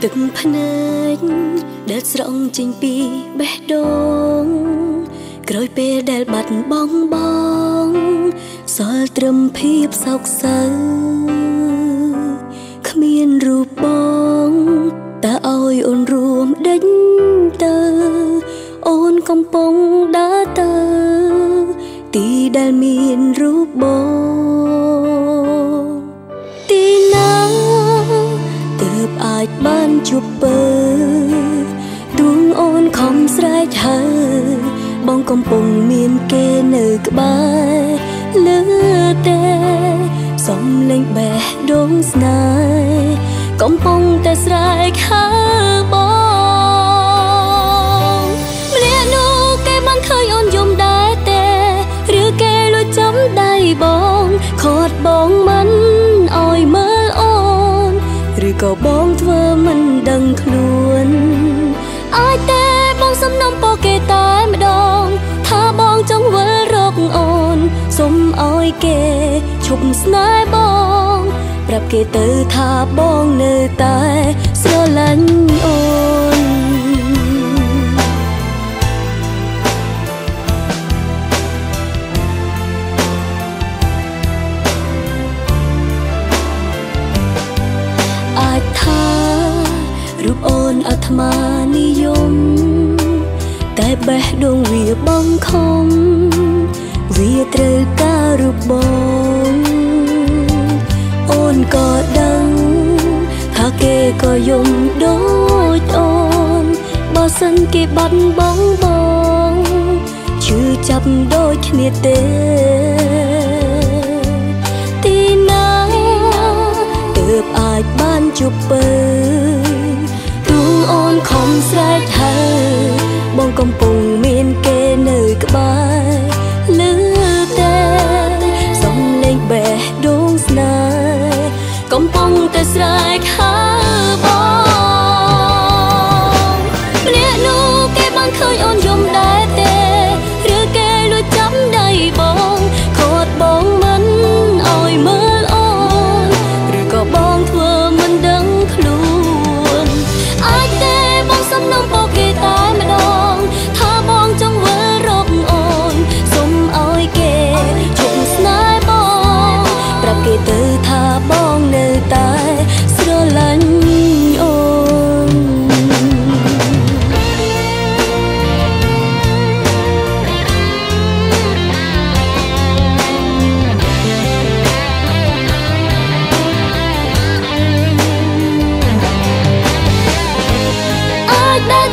ទឹកភ្នែកដែលស្រង់ចេញពីបេះដូងក្រោយពេលដែលបាត់បង់បងសល់ត្រឹមភាពសោកសៅគ្មានរូបបងតើឲ្យអូនរួមដេញទៅអូនកំពុងដើរទៅទីដែលមានរូបបងទីណាទើបអាចបានជួបពើទួងអូនខំស្រែកហើបងកំពុងមានគេនៅក្បែរលើតែសំលេងបេះដូងស្នេហ៍កំពុងតែស្រែកហើបងម្នាក់នោះគេបានឃើញអូនយំដែរទេឬគេលួចចាំដៃបងខត់បងមិនអោយមើលអូនឬក៏បងធ្វើមិនដឹងខ្លួនអាចទេបងសំណុំពរគេតែម្ដងថាបងចង់វិលរកអូនសុំអោយគេឈប់ស្នេហ៍បងប្រាប់គេទៅថាបងនៅតែស្រឡាញ់អូនអាចថារូបអូនអាត្មានិយមតែបេះដូងវាបងខំវាត្រូវការរូបបងអូនក៏ដឹងថាគេក៏យំដូចអូនបើសិនគេបាត់បង់បងឈឺចាប់ដូចគ្នាទេទីណាទើបអាចបានជួបពើទួងអូនខំស្រែកហើបងកំពុងមានគេនៅក្បែរលើតែសំលេងបេះដូងស្នេហ៍កំពុងតែស្រែកហើបងម្នាក់នោះគេបានឃើញអូនយំដែរទេឬគេលួចចាំដៃបងខត់បងមិនអោយមើលអូនឬក៏បងធ្វើមិនដឹងខ្លួនអាចទេបងសំណុំពរគេតែម្ដងថាបងចង់វិលរកអូនសុំអោយគេឈប់ស្នេហ៍បងប្រាប់គេទៅថាបងនៅតែស្រឡាញ់អូនអាចដែល